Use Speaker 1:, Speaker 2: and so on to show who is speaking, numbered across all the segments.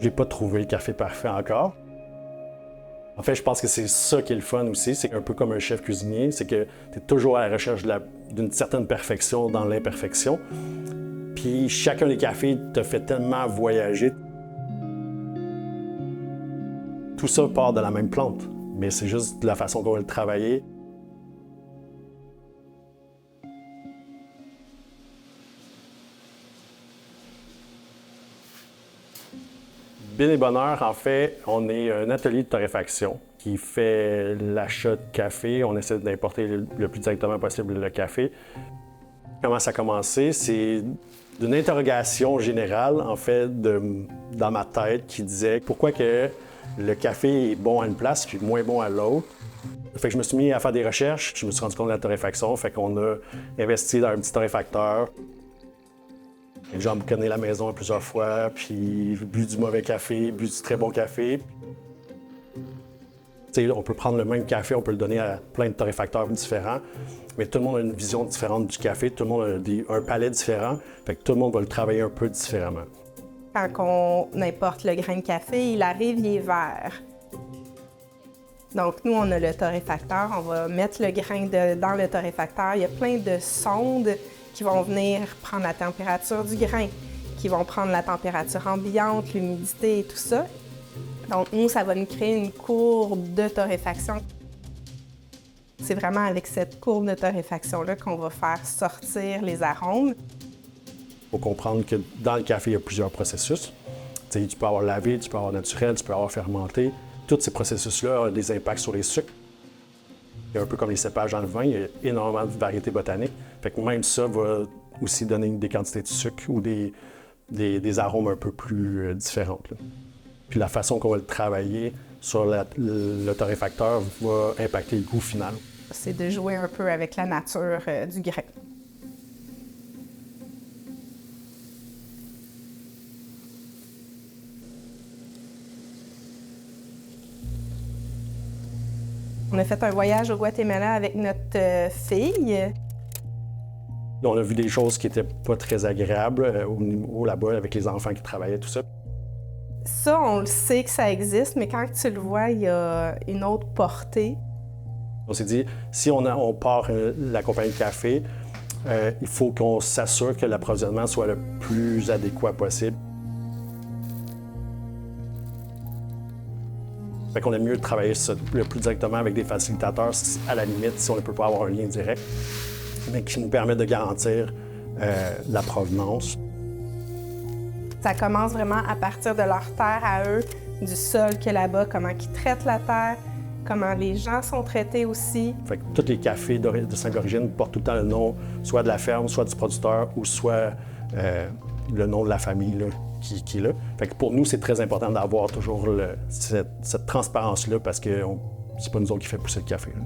Speaker 1: J'ai pas trouvé le café parfait encore. En fait, je pense que c'est ça qui est le fun aussi. C'est un peu comme un chef cuisinier, c'est que tu es toujours à la recherche d'une certaine perfection dans l'imperfection. Puis chacun des cafés te fait tellement voyager. Tout ça part de la même plante, mais c'est juste de la façon qu'on va le travailler. Bien et Bonheur, en fait, on est un atelier de torréfaction qui fait l'achat de café. On essaie d'importer le plus directement possible le café. Comment ça a commencé? C'est d'une interrogation générale, en fait, dans ma tête qui disait pourquoi que le café est bon à une place puis moins bon à l'autre. Fait que je me suis mis à faire des recherches, je me suis rendu compte de la torréfaction, fait qu'on a investi dans un petit torréfacteur. J'ai emboucané la maison plusieurs fois, puis bu du mauvais café, bu du très bon café. T'sais, on peut prendre le même café, on peut le donner à plein de torréfacteurs différents, mais tout le monde a une vision différente du café, tout le monde a un palais différent, fait que tout le monde va le travailler un peu différemment.
Speaker 2: Quand on importe le grain de café, il arrive, il est vert. Donc, nous, on a le torréfacteur, on va mettre le grain dans le torréfacteur. Il y a plein de sondes qui vont venir prendre la température du grain, qui vont prendre la température ambiante, l'humidité et tout ça. Donc, nous, ça va nous créer une courbe de torréfaction. C'est vraiment avec cette courbe de torréfaction-là qu'on va faire sortir les arômes.
Speaker 1: Il faut comprendre que dans le café, il y a plusieurs processus. Tu peux avoir lavé, tu peux avoir naturel, tu peux avoir fermenté. Tous ces processus-là ont des impacts sur les sucres. Il y a un peu comme les cépages dans le vin, il y a énormément de variétés botaniques. Fait que même ça va aussi donner des quantités de sucre ou des arômes un peu plus différentes. Là. Puis la façon qu'on va le travailler sur le torréfacteur va impacter le goût final.
Speaker 2: C'est de jouer un peu avec la nature du grain. On a fait un voyage au Guatemala avec notre fille.
Speaker 1: On a vu des choses qui n'étaient pas très agréables au niveau là-bas avec les enfants qui travaillaient, tout ça.
Speaker 2: Ça, on le sait que ça existe, mais quand tu le vois, il y a une autre portée.
Speaker 1: On s'est dit, si on part la compagnie de café, il faut qu'on s'assure que l'approvisionnement soit le plus adéquat possible. Fait qu'on aime mieux travailler ça le plus directement avec des facilitateurs, à la limite, si on ne peut pas avoir un lien direct, mais qui nous permet de garantir la provenance.
Speaker 2: Ça commence vraiment à partir de leur terre à eux, du sol qu'il y a là-bas, comment ils traitent la terre, comment les gens sont traités aussi.
Speaker 1: Fait que tous les cafés de 5 origines portent tout le temps le nom, soit de la ferme, soit du producteur, ou soit le nom de la famille là, qui est là. Fait que pour nous, c'est très important d'avoir toujours cette transparence-là parce que c'est pas nous autres qui fait pousser le café. Là.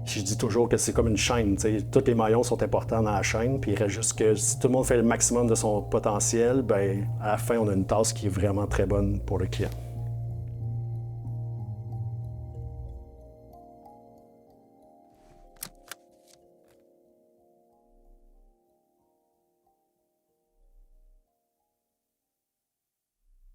Speaker 1: Je dis toujours que c'est comme une chaîne. T'sais. Tous les maillons sont importants dans la chaîne, puis il reste juste que si tout le monde fait le maximum de son potentiel, bien, à la fin, on a une tasse qui est vraiment très bonne pour le client.